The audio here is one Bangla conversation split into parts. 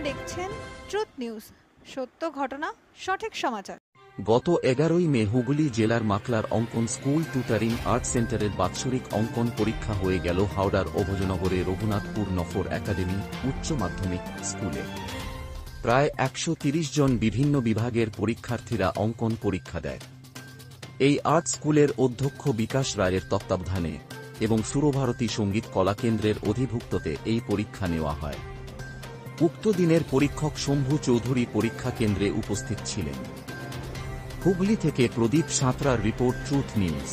দেখছেন ট্রুথ নিউজ, সত্য ঘটনা সঠিক সমাচার। গত 11ই মে হুগলি জেলার মাকলার অঙ্কন স্কুল টুটারিং আর্ট সেন্টারের বাৎসরিক অঙ্কন পরীক্ষা হয়ে গেল হাওড়ার অভয়নগরে রঘুনাথপুর নফর একাডেমি উচ্চ মাধ্যমিক স্কুলে। প্রায় 130 জন বিভিন্ন বিভাগের পরীক্ষার্থীরা অঙ্কন পরীক্ষা দেয়। এই আর্ট স্কুলের অধ্যক্ষ বিকাশ রায়ের তত্ত্বাবধানে এবং সুরভারতী সঙ্গীত কলা কেন্দ্রের অধিভুক্ততে এই পরীক্ষা নেওয়া হয়। উক্ত দিনের পরীক্ষক শম্ভু চৌধুরী পরীক্ষা কেন্দ্রে উপস্থিত ছিলেন। হুগলি থেকে প্রদীপ সাঁতরার রিপোর্ট, ট্রুথ নিউজ।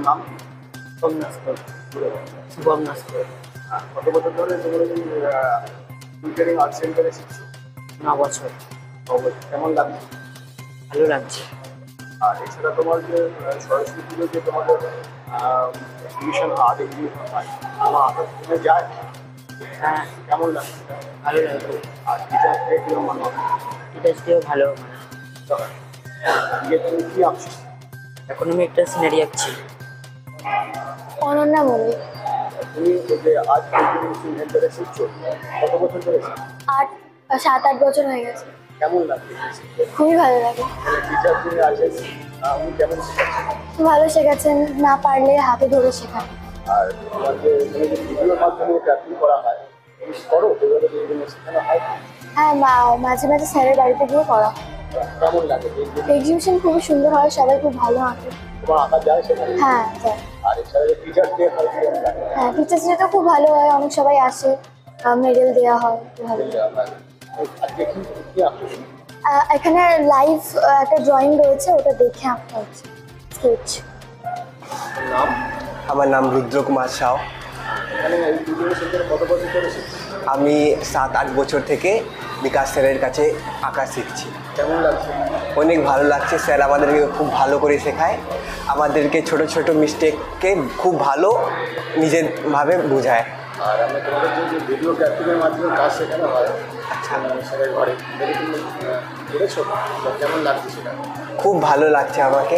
নাম শুভম নাস্কর। কত বছর ধরে তোমরা টুটারিং আর্ট সেন্টারে শিখছো? 9 বছর। কেমন লাগছে? ভালো লাগছে। আর এছাড়া তোমার যে সরস্বতী পুজো যে তোমাদের এক্সিবিশন আর্ট এক্সিবিশন হয়, আমার আর্ট স্কুলে যায়? হ্যাঁ। কেমন লাগছে? ভালো লাগবে। আর টিচার্স ডে কিরকম মানো? টিচার্স ডেও ভালো মানে। তুমি কি আঁকছো? এখন আমি একটা সিনারি আঁকছি। অনন্যা মল্লিক। তুমি যে আর্ট সেন্টারে শিখছো কত বছর ধরে? 7-8 বছর হয়ে গেছে। কেমন লাগছে? খুবই ভালো লাগে। টিচার যিনি আছেন উনি কেমন শেখাচ্ছেন? ভালো শেখাচ্ছেন, না পারলে হাতে ধরে শেখান। আর তোমার যে ভিডিওর মাধ্যমে প্র্যাকটিস করা হয়, তুমি করো এভাবে শেখানো হয়? হ্যাঁ, মাঝে মাঝে স্যারের বাড়িতে গিয়ে করা হয়। কেমন লাগে? এক্সিবিশন খুবই সুন্দর হয়, সবাই খুব ভালো আঁকে। তোমার আঁকা যায় সেখানে? হ্যাঁ যায়। আর এছাড়া যে টিচার ডে হয় কেমন লাগে? হ্যাঁ, টিচার্স ডে তো খুব ভালো হয়, অনেক সবাই আসে, মেডেল দেওয়া হয়, ভালো। আজকে কি আঁকছো? এখানে লাইভ একটা ড্রয়িং রয়েছে, ওটা দেখে আঁকতে হচ্ছে স্কেচ। নাম? আমার নাম রুদ্র কুমার সাউ। এখানে এই টুটারিং সেন্টারে কত বছর ধরে শিখছো? আমি 7-8 বছর থেকে বিকাশ স্যারের কাছে আঁকা শিখছি। কেমন লাগছে? অনেক ভালো লাগছে। স্যার আমাদেরকে খুব ভালো করে শেখায়, আমাদেরকে ছোট ছোট মিস্টেককে খুব ভালো নিজের ভাবে বোঝায়। আর আমরা তোমাদের যে ভিডিও প্র্যাকটিসের মাধ্যমে কাজ শেখানো হয়, আচ্ছা স্যারের ঘরে, এটা তুমি করেছো? কেমন লাগছে সেটা? খুব ভালো লাগছে আমাকে।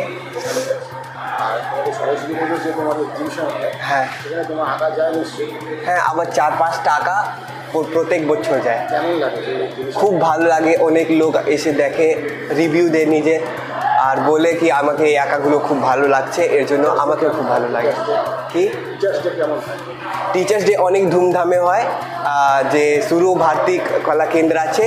আর তোমাদের সরস্বতী পুজোর যে তোমার এক্সিবিশন হয়, হ্যাঁ সেখানে তোমার আঁকা যায় নিশ্চয়ই? হ্যাঁ, আবার 4-5 টাকা প্রত্যেক বছর যায়। কেমন লাগে? খুব ভালো লাগে। অনেক লোক এসে দেখে, রিভিউ দেয় নিজে, আর বলে কি আমাকে এই আঁকাগুলো খুব ভালো লাগছে, এর জন্য আমাকেও খুব ভালো লাগে। কি টিচার্স ডে কেমন হয়? টিচার্স ডে অনেক ধুমধামে হয়। যে সুরভারতী কলা কেন্দ্র আছে,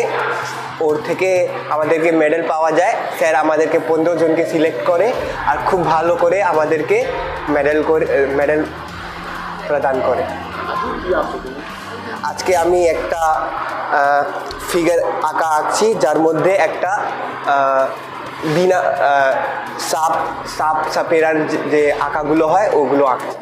ওর থেকে আমাদেরকে মেডেল পাওয়া যায়। স্যার আমাদেরকে 15 জনকে সিলেক্ট করে আর খুব ভালো করে আমাদেরকে মেডেল প্রদান করে। কি আঁকছো তুমি? আজকে আমি একটা ফিগার আঁকা আঁকছি, যার মধ্যে একটা বিনা সাপেরার যে আঁকাগুলো হয় ওগুলো আঁকছি।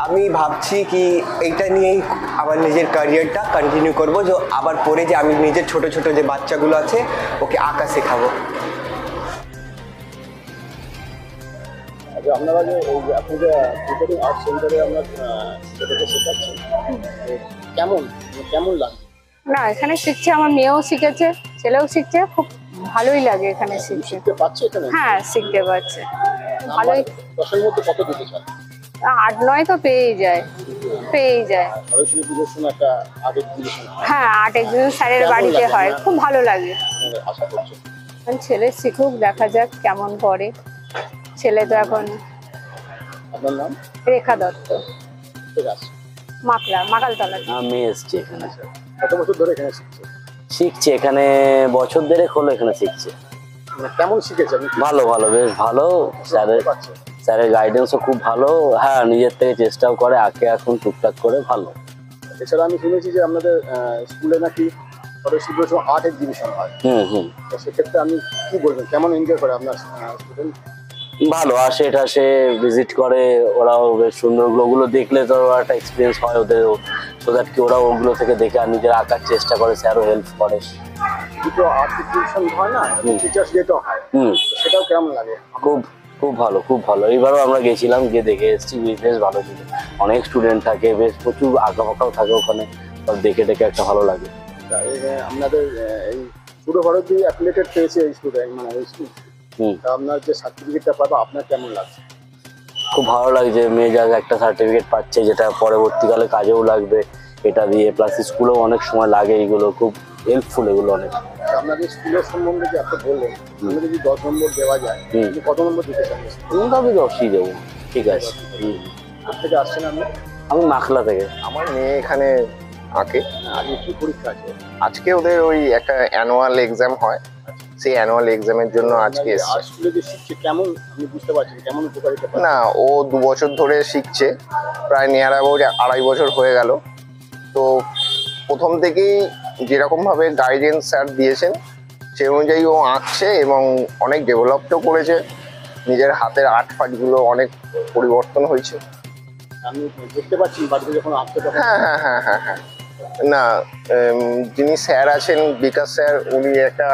আমি ভাবছি কি এইটা নিয়েই আমার নিজের ক্যারিয়ারটা কন্টিনিউ করবো, যে আবার পরে যে আমি নিজের ছোট ছোট যে বাচ্চাগুলো আছে ওকে আঁকা শেখাবো। আচ্ছা, আপনারা যে আপনি যে টুটারিং আর্ট সেন্টারে আপনার ছেলেকে শেখাচ্ছেন, কেমন লাগে? না, এখানে শিখছে, আমার মেয়েও শিখেছে, ছেলেও শিখছে, খুব ভালোই লাগে এখানে শিখছে। শিখতে পারছে এখানে? হ্যাঁ, শিখতে পারছে ভালোই। 10-এর মধ্যে কত দিতে চান? 8-9 তো পেয়েই যায়। সরস্বতী পুজোর সময় একটা আর্ট এক্সিবিশন হয়। হ্যাঁ, আর্ট এক্সিবিশন স্যারের বাড়িতে হয়, খুব ভালো লাগে। আশা করছি ছেলে শিখুক, দেখা যাক কেমন করে। ছেলে তো এখন। আপনার নাম? রেখা দত্ত। ঠিক আছে। মাকালতলা। আমি এসছি এখানে। কত বছর ধরে এখানে শিখছি এখানে বছর দেড়েক হলো এখানে শিখছি। কেমন শিখেছে? ভালো বেশ ভালো। স্যারের গাইডেন্সও খুব ভালো। হ্যাঁ, নিজের থেকে চেষ্টাও করে, আঁকে এখন টুকটাক করে ভালো। এছাড়া আমি শুনেছি যে আপনাদের স্কুলে নাকি সরস্বতী পুজোর আর্ট এক্সিবিশন হয়। তো সেক্ষেত্রে আমি কি বলবেন, কেমন এনজয় করে আপনার স্টুডেন্ট? ভালো আসে, এটা সে ভিজিট করে, ওরাও বেশ সুন্দর। ওগুলো দেখলে তো একটা এক্সপিরিয়েন্স হয় ওদের, সো দ্যাট কি ওরাও ওগুলো থেকে দেখে আর নিজের আঁকার চেষ্টা করে, স্যারও হেল্প করে। দুটো আর্ট এক্সিবিশন হয় না, টিচার্স ডে তো হয়, সেটাও কেমন লাগে? খুব খুব ভালো, খুব ভালো। এইবারও আমরা গেছিলাম, গিয়ে দেখে এসেছি, বেশ ভালো ছিল। অনেক স্টুডেন্ট থাকে, বেশ প্রচুর আঁকা ফাঁকাও থাকে ওখানে, সব দেখে দেখে একটা ভালো লাগে। আপনাদের এই পুরো ভারত অ্যাফিলিয়েটেড পেয়েছে এই স্টুডেন্ট, মানে এই স্কুল, আপনার যে সার্টিফিকেটটা পাবো আপনার কেমন লাগছে? খুব ভালো লাগছে, মেয়ে যা একটা সার্টিফিকেট পাচ্ছে যেটা পরবর্তীকালে কাজেও লাগবে এটা দিয়ে, প্লাস স্কুলেও অনেক সময় লাগে, এগুলো খুব হেল্পফুল এগুলো অনেক। আপনাদের স্কুলের সম্বন্ধে যে আপনি বললেন, আপনি যদি 10 নম্বর দেওয়া যায়, আপনি কত নম্বর দিতে চান? আমি 10ই দেবো। ঠিক আছে। থেকে আসছেন আপনি? আমি মাখলা থেকে। আমার মেয়ে এখানে আঁকে। আজকে কি পরীক্ষা আছে? আজকে ওদের ওই একটা অ্যানুয়াল এক্সাম হয়, সেই অ্যানুয়াল এক্সামের জন্য আজকে এসেছে। স্কুলে যে শিখছে কেমন আপনি বুঝতে পারছেন, কেমন উপকারিতা? না, ও 2 বছর ধরে শিখছে, প্রায় নিয়ার অ্যাবাউট 2.5 বছর হয়ে গেল। তো প্রথম থেকেই যেরকমভাবে গাইডেন্স স্যার দিয়েছেন সেই অনুযায়ী ও আঁকছে এবং অনেক ডেভেলপও করেছে। নিজের হাতের আর্ট ফার্টগুলো অনেক পরিবর্তন হয়েছে। আমি দেখতে পাচ্ছি বাড়িতে যখন আঁকতে তখন। হ্যাঁ হ্যাঁ হ্যাঁ হ্যাঁ হ্যাঁ না, যিনি স্যার আছেন বিকাশ স্যার, উনি একটা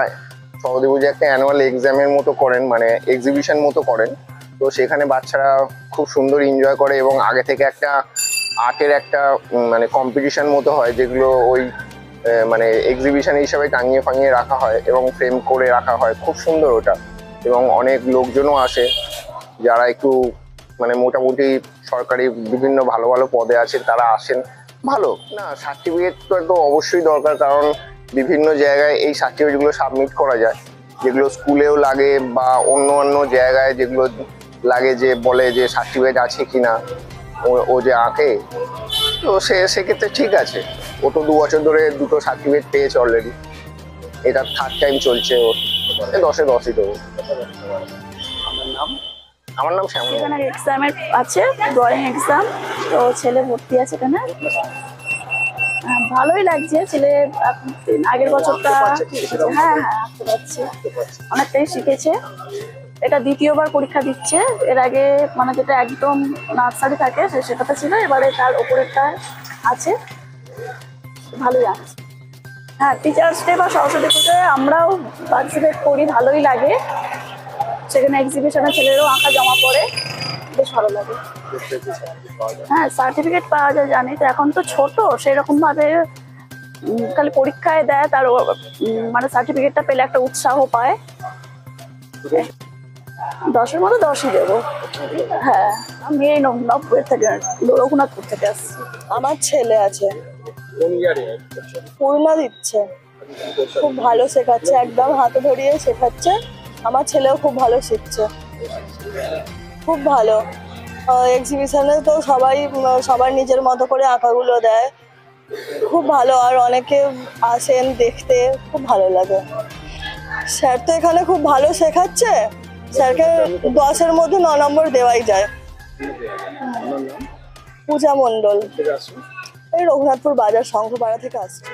সরস্বতী পুজো একটা অ্যানুয়াল এক্সামের মতো করেন, মানে এক্সিবিশন মতো করেন। তো সেখানে বাচ্চারা খুব সুন্দর এনজয় করে এবং আগে থেকে একটা আর্টের একটা মানে কম্পিটিশন মতো হয়, যেগুলো ওই মানে এক্সিবিশন হিসাবে টাঙিয়ে ফাঙিয়ে রাখা হয় এবং ফ্রেম করে রাখা হয়। খুব সুন্দর ওটা, এবং অনেক লোকজনও আসে যারা একটু মানে মোটামুটি সরকারি বিভিন্ন ভালো ভালো পদে আছেন, তারা আসেন। ভালো না, সার্টিফিকেট তো অবশ্যই দরকার, কারণ বিভিন্ন জায়গায় এই সার্টিফিকেটগুলো সাবমিট করা যায়, যেগুলো স্কুলেও লাগে বা অন্য অন্য জায়গায় যেগুলো লাগে, যে বলে যে সার্টিফিকেট আছে কিনা ও যে আঁকে। তো সেক্ষেত্রে ঠিক আছে, ও তো 2 বছর ধরে 2টো সার্টিফিকেট পেয়েছে অলরেডি, এটা 3rd টাইম চলছে ওর। 10-এ 10ই দেবো। আমার নাম শ্যামল। এখানে এক্সামের আছে, ড্রয়িং এক্সাম, তো ছেলে ভর্তি আছে এখানে। ভালোই লাগছে, ছেলে আগের বছরটা হ্যাঁ আঁকতে পারছে, অনেকটাই শিখেছে। এটা 2য় বার পরীক্ষা দিচ্ছে। এর আগে মানে যেটা একদম নার্সারি থাকে সেটাতে ছিল, এবারে তার ওপরেরটা আছে। ভালোই আছে। হ্যাঁ, টিচার্স ডে বা সরস্বতী পুজোয় আমরাও পার্টিসিপেট করি, ভালোই লাগে। সেখানে এক্সিবিশনে ছেলেরও আঁকা জমা পড়ে, বেশ ভালো লাগে। হ্যাঁ, সার্টিফিকেট পাওয়া যায় জানি, তো এখন তো ছোট, সেরকম ভাবে খালি পরীক্ষায় দেয়, তার মানে সার্টিফিকেটটা পেলে একটা উৎসাহ পায়। 10-এর মধ্যে 10ই দেবো। হ্যাঁ, আমি এই 90 থেকে রঘুনাথপুর থেকে আসছি। আমার ছেলে আছে, পূর্ণা দিচ্ছে, খুব ভালো শেখাচ্ছে, একদম হাতে ধরিয়ে শেখাচ্ছে। আমার ছেলেও খুব ভালো শিখছে, খুব ভালো। এক্সিবিশনে তো সবার নিজের মতো করে আঁকাগুলো দেয়, খুব ভালো। আর অনেকে আসেন দেখতে, খুব ভালো লাগে। স্যার তো এখানে খুব ভালো শেখাচ্ছে, স্যারকে 10-এর মধ্যে 9 নম্বর দেওয়াই যায়। পূজা মণ্ডল, এই রঘুনাথপুর বাজার সংঘপাড়া থেকে আসছে।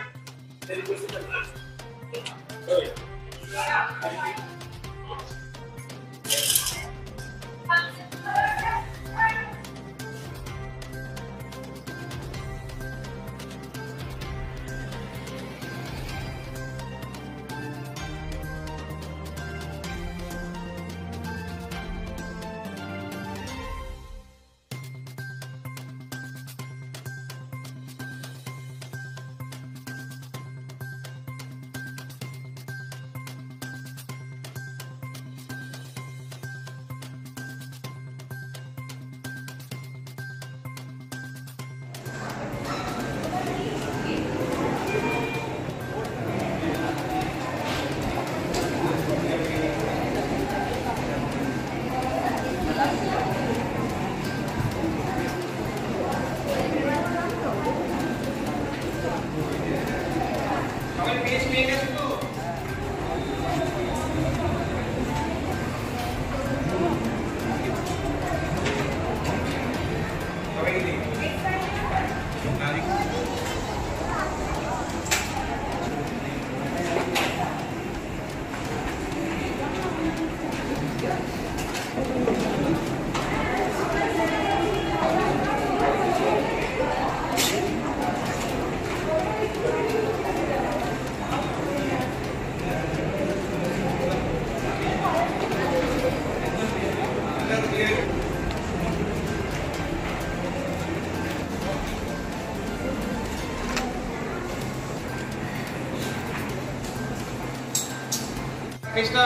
প্যাকেজটা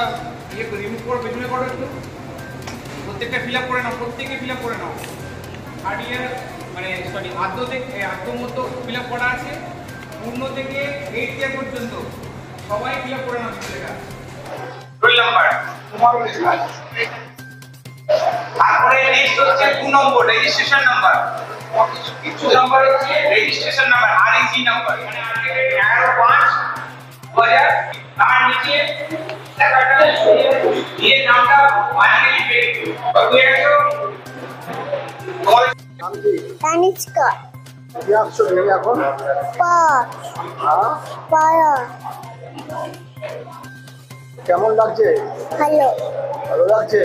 রিমুভ করো, পেছনে করো একটু, প্রত্যেকটা ফিল আপ করে নাও, প্রত্যেকে ফিল আপ করে নাও। থার্ড ইয়ার মানে সরি আদ্য থেকে আদ্য মতো ফিল আপ করা আছে, পূর্ণ থেকে 8 ইয়ার পর্যন্ত সবাই ফিল আপ করে নাও বিষয়টা। রোল নাম্বার তোমার লেখা আছে। তারপরে নেক্সট হচ্ছে 2 নম্বর রেজিস্ট্রেশন নাম্বার। কিছু নাম্বার হচ্ছে রেজিস্ট্রেশন নাম্বার আরইজি নাম্বার, মানে আজকে 11/5/2000 তার নিচে টাকাটা দিয়ে নামটা বানিয়ে দিবে। বুঝে গেছো? তানিষ্কা কি আসছো এই এখন? পা পায়া কেমন লাগছে? হ্যালো ভালো লাগছে?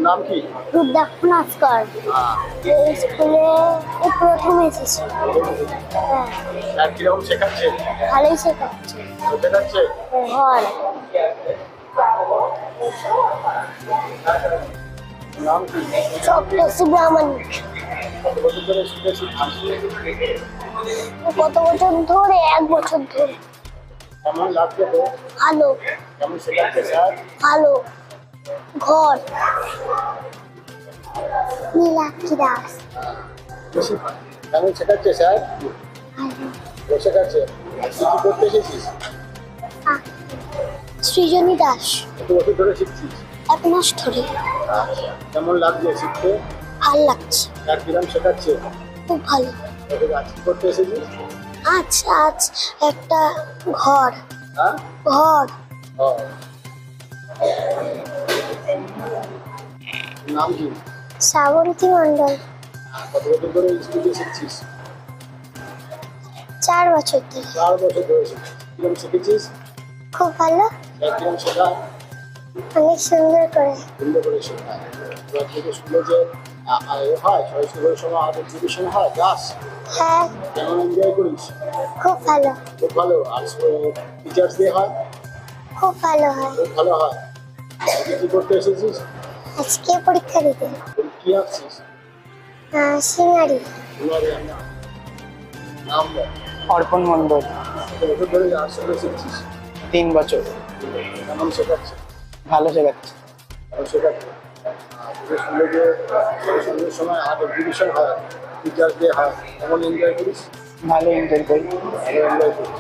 নাম কি? রুদ্রা নমস্কার। এই স্কুলে এই প্রথম এসেছি। হ্যাঁ আর কিরকম শেখাচ্ছে? ভালোই শেখাচ্ছে। শেখাচ্ছে? ঘর নাম কি? চক্রেশ্বর ব্রাহ্মণিক। কত বছর ধরে শিখেছিস? কত বছর ধরে? 1 বছর ধরে। কেমন লাগছে তো? ভালো কেমন শেখাচ্ছে স্যার? ভালো। ঘর নীলাক্ষী দাস। কেমন শেখাচ্ছে স্যার? ও শেখাচ্ছে। কি কি করতে এসেছিস? সৃজনী দাস। কত বছর ধরে শিখছিস? 1 মাস ধরে। আচ্ছা, কেমন লাগছে শিখতে? ভাল লাগছে। স্যার কিরম শেখাচ্ছে? খুব ভালো। আজ কি করতে এসেছিস? আজ একটা ঘর। হ্যাঁ ঘর নাম কি? শ্রাবন্তী মণ্ডল। কত বছর ধরে স্কুলে শিখছিস? 4 বছর ধরে। 4 বছর ধরে শিখছিস। কিরম শিখেছিস? খুব ভালো। স্যার কিরম শেখায়? অনেক সুন্দর করে। সুন্দর করে শেখায়। এবার থেকে স্কুলে যে হয় সরস্বতীর সময় আর্ট এক্সিবিশন হয়, ক্লাস হ্যাঁ কেমন এনজয় করিস? খুব ভালো। খুব ভালো। আর টিচার্স ডে হয়? খুব ভালো হয়। খুব ভালো হয়। আজকে কি করতে এসেছিস? আজকে পরীক্ষা দিতে। কি আঁকছিস? সিনারি। নাম বল। অর্পণ মণ্ডল। কত বছর ধরে আর্ট স্কুলে শিখছিস? 3 বছর। কেমন শেখাচ্ছে? ভালো শেখাচ্ছে। ভালো শেখাচ্ছে। স্কুলে যে সরস্বতীর সময় আর্ট এক্সিবিশন হয়, টিচার্স ডে হয়, কেমন এনজয় করিস? ভালো এনজয় করি। ভালো এনজয় করিস।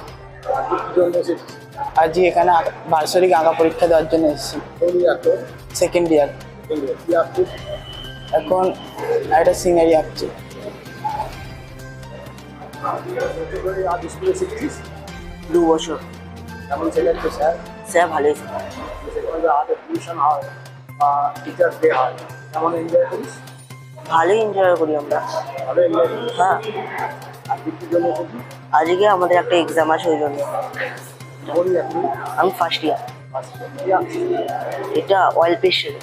কি জন্য এসেছিস? আজকে এখানে বার্ষিক আঁকা পরীক্ষা দেওয়ার জন্য এসেছি। কোন ইয়ার তোর? 2nd ইয়ার। কি আঁকছিস? এখন একটা সিনারি আঁকছি। আর্ট স্কুলে শিখছিস? 2 বছর। কেমন শেখাচ্ছে স্যার? স্যার ভালোই শেখায়। সেখানে যে আর্ট এক্সিবিশন হয় বা টিচার্স ডে হয়, কেমন এনজয় করিস? ভালোই এনজয় করি আমরা। ভালো এনজয় করিস? হ্যাঁ। আর কি জন্য এসেছিস? আজকে আমাদের একটা এক্সাম আছে ওই জন্য। কোন ইয়ার তুই? আমি 1st ইয়ার। কি আঁকছিস? এটা অয়েল পেস্টেল।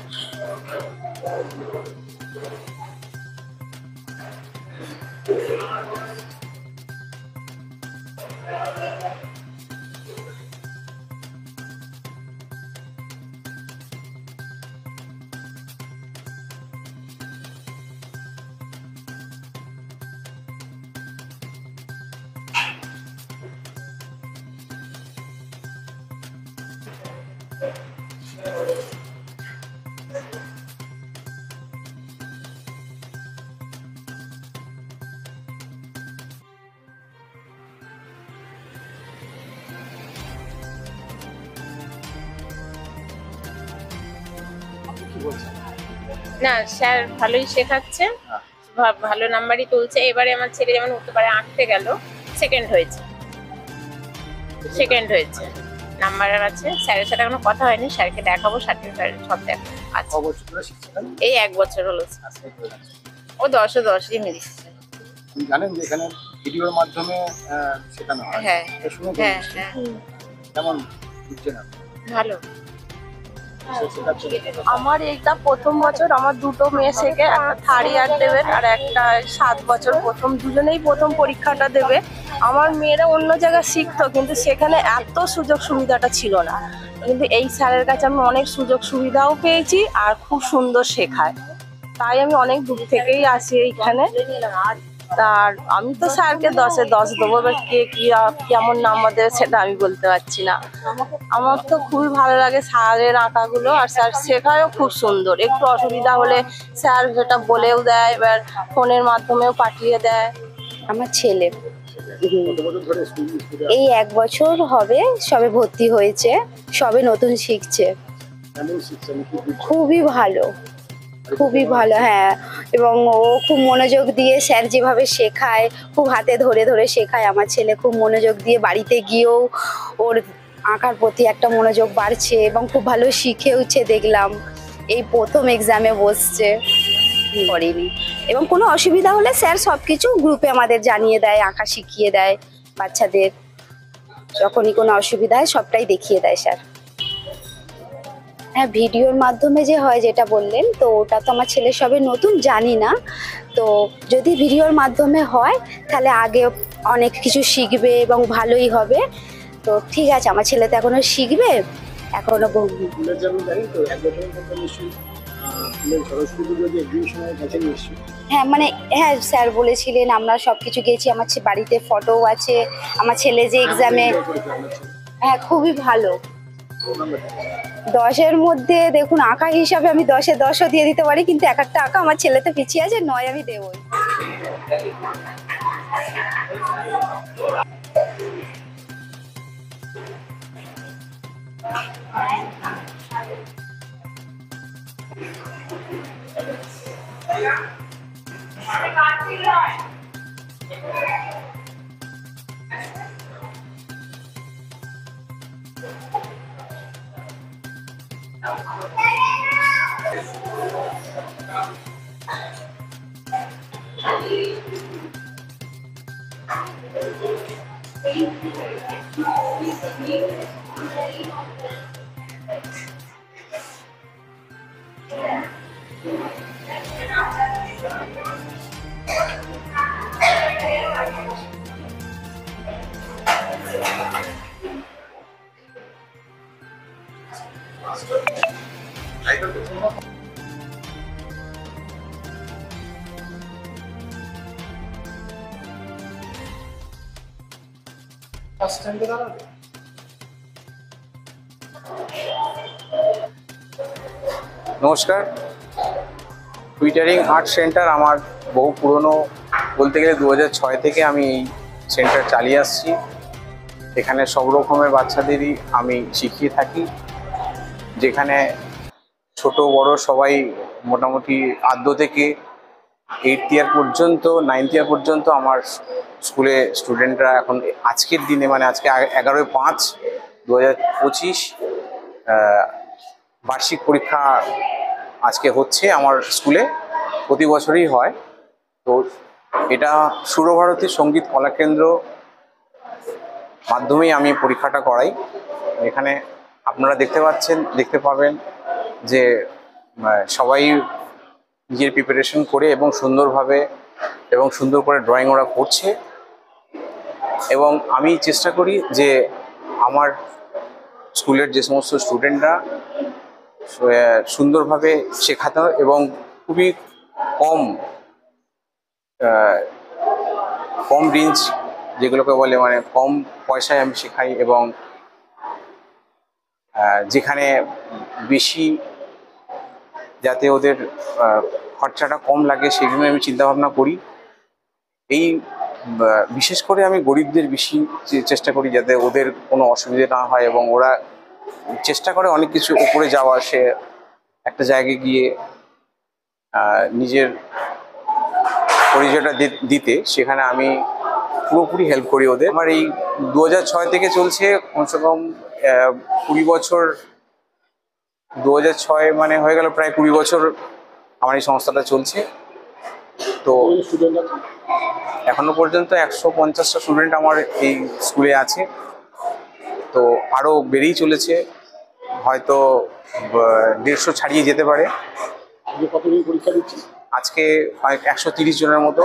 না স্যার ভালোই শেখাচ্ছে, ভালো নাম্বারই তুলছে। এবারে আমার ছেলে যেমন হতে পারে আঁকতে গেল, সেকেন্ড হয়েছে, নাম্বার আছে। স্যারের সাথে এখনো কথা হয়নি, স্যারকে দেখাবো, সার্টিফিকেট সব দেখাবো। আচ্ছা এই 1 বছর হলো। ও 10-এ 10ই মিলছে। জানেন যে এখানে ভিডিওর মাধ্যমে শেখানো হয়? হ্যাঁ শুনে হ্যাঁ। কেমন বুঝছেন আপনি? ভালো। আমার এইটা প্রথম বছর, আমার 2টো মেয়ে শেখে, একটা 3rd ইয়ার দেবে আর একটা 7 বছর। দুজনেই প্রথম পরীক্ষাটা দেবে। আমার মেয়েরা অন্য জায়গায় শিখতো, কিন্তু সেখানে এত সুযোগ সুবিধাটা ছিল না, কিন্তু এই স্যারের কাছে আমি অনেক সুযোগ সুবিধাও পেয়েছি আর খুব সুন্দর শেখায়। তাই আমি অনেক দূর থেকেই আসি এইখানে। তার আমি তো স্যারকে 10-এ 10 দেবো, এবার কে কি কেমন নাম্বার দেবে সেটা আমি বলতে পারছি না। আমার তো খুবই ভালো লাগে স্যারের আঁকাগুলো, আর স্যার শেখায়ও খুব সুন্দর। একটু অসুবিধা হলে স্যার সেটা বলেও দেয়, এবার ফোনের মাধ্যমেও পাঠিয়ে দেয়। আমার ছেলে এই 1 বছর হবে, সবে ভর্তি হয়েছে, সবে নতুন শিখছে। খুবই ভালো, খুবই ভালো, হ্যাঁ। এবং ও খুব মনোযোগ দিয়ে স্যার যেভাবে শেখায়, খুব হাতে ধরে ধরে শেখায়। আমার ছেলে খুব মনোযোগ দিয়ে বাড়িতে গিয়েও ওর আঁকার প্রতি একটা মনোযোগ বাড়ছে এবং খুব ভালো শিখেওছে দেখলাম। এই প্রথম এক্সামে বসছে, করেনি। এবং কোনো অসুবিধা হলে স্যার সবকিছু গ্রুপে আমাদের জানিয়ে দেয়, আঁকা শিখিয়ে দেয় বাচ্চাদের। যখনই কোনো অসুবিধা হয় সবটাই দেখিয়ে দেয় স্যার। হ্যাঁ, ভিডিওর মাধ্যমে যে হয় যেটা বললেন, তো ওটা তো আমার ছেলে সবে নতুন, জানি না। তো যদি ভিডিওর মাধ্যমে হয় তাহলে আগে অনেক কিছু শিখবে এবং ভালোই হবে। তো ঠিক আছে, আমার ছেলে তো এখনো শিখবে, এখনো হ্যাঁ, মানে হ্যাঁ স্যার বলেছিলেন, আমরা সবকিছু গেছি। আমার বাড়িতে ফটোও আছে আমার ছেলে যে এক্সামে। হ্যাঁ, খুবই ভালো। 10-এর মধ্যে দেখুন, আঁকা হিসাবে আমি 10-এ 10ও দিয়ে দিতে পারি, কিন্তু এক একটা আঁকা আমার ছেলে তো পিছিয়ে আছে, 9 আমি দেবই। নমস্কার। টুইটারিং আর্ট সেন্টার আমার বহু পুরনো, বলতে গেলে 2006 থেকে আমি এই সেন্টার চালিয়ে আসছি। এখানে সব রকমের বাচ্চাদেরই আমি শিখিয়ে থাকি, যেখানে ছোট বড় সবাই মোটামুটি আদ্য থেকে 8th ইয়ার পর্যন্ত 9th ইয়ার পর্যন্ত আমার স্কুলে স্টুডেন্টরা এখন আজকের দিনে, মানে আজকে 11/5/2025 বার্ষিক পরীক্ষা আজকে হচ্ছে আমার স্কুলে, প্রতি বছরই হয়। তো এটা সুরভারতী সঙ্গীত কলাকেন্দ্র মাধ্যমেই আমি পরীক্ষাটা করাই। এখানে আপনারা দেখতে পাবেন যে সবাই নিজের প্রিপারেশন করে এবং সুন্দরভাবে এবং সুন্দর করে ড্রয়িং ওরা করছে। এবং আমি চেষ্টা করি যে আমার স্কুলের যে সমস্ত স্টুডেন্টরা সুন্দরভাবে শেখাতে হয় এবং খুবই কম রেঞ্জ যেগুলোকে বলে, মানে কম পয়সায় আমি শেখাই। এবং যেখানে বেশি যাতে ওদের খরচাটা কম লাগে সেগুলো আমি চিন্তাভাবনা করি। এই বিশেষ করে আমি গরিবদের বেশি চেষ্টা করি যাতে ওদের কোনো অসুবিধা না হয়, এবং ওরা চেষ্টা করে অনেক কিছু উপরে যাওয়া, সে একটা জায়গায় গিয়ে নিজের পরিচয়টা দিতে, সেখানে আমি পুরোপুরি হেল্প করি ওদের। আমার এই 2006 থেকে চলছে, কমসে কম 20 বছর। 2006 মানে হয়ে গেল প্রায় 20 বছর আমার এই সংস্থাটা চলছে। তো এখনো পর্যন্ত 150টা স্টুডেন্ট আমার এই স্কুলে আছে। তো আরও বেড়েই চলেছে, হয়তো 150 ছাড়িয়ে যেতে পারে। আজকে 130 জনের মতো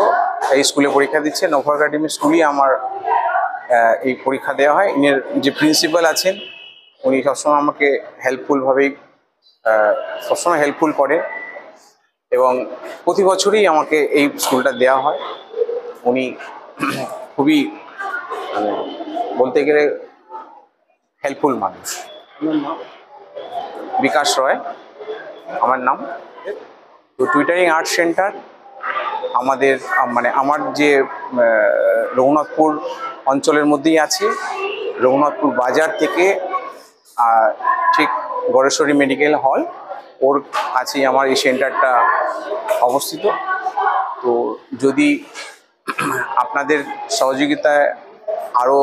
এই স্কুলে পরীক্ষা দিচ্ছে। নভর একাডেমি স্কুলই আমার এই পরীক্ষা দেওয়া হয়। ইনের যে প্রিন্সিপাল আছেন উনি সবসময় আমাকে সবসময় হেল্পফুল করে, এবং প্রতি বছরই আমাকে এই স্কুলটা দেওয়া হয়। উনি খুবই মানে বলতে গেলে হেল্পফুল মানুষ। বিকাশ রয় আমার নাম। তো টুইটারিং আর্ট সেন্টার আমাদের মানে আমার যে রঘুনাথপুর অঞ্চলের মধ্যেই আছে। রঘুনাথপুর বাজার থেকে ঠিক গড়েশ্বরী মেডিকেল হল ওর কাছেই আমার এই সেন্টারটা অবস্থিত। তো যদি আপনাদের সহযোগিতায় আরও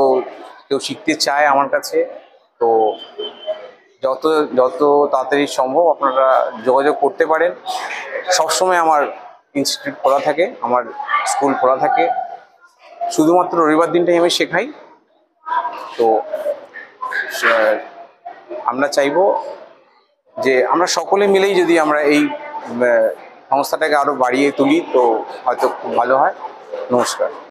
কেউ শিখতে চায় আমার কাছে, তো যত তাড়াতাড়ি সম্ভব আপনারা যোগাযোগ করতে পারেন। সবসময় আমার ইনস্টিটিউট খোলা থাকে, আমার স্কুল খোলা থাকে। শুধুমাত্র রবিবার দিনটাই আমি শেখাই। তো আমরা চাইবো যে আমরা সকলে মিলেই যদি আমরা এই সংস্থাটাকে আরো বাড়িয়ে তুলি তো হয়তো খুব ভালো হয়। নমস্কার।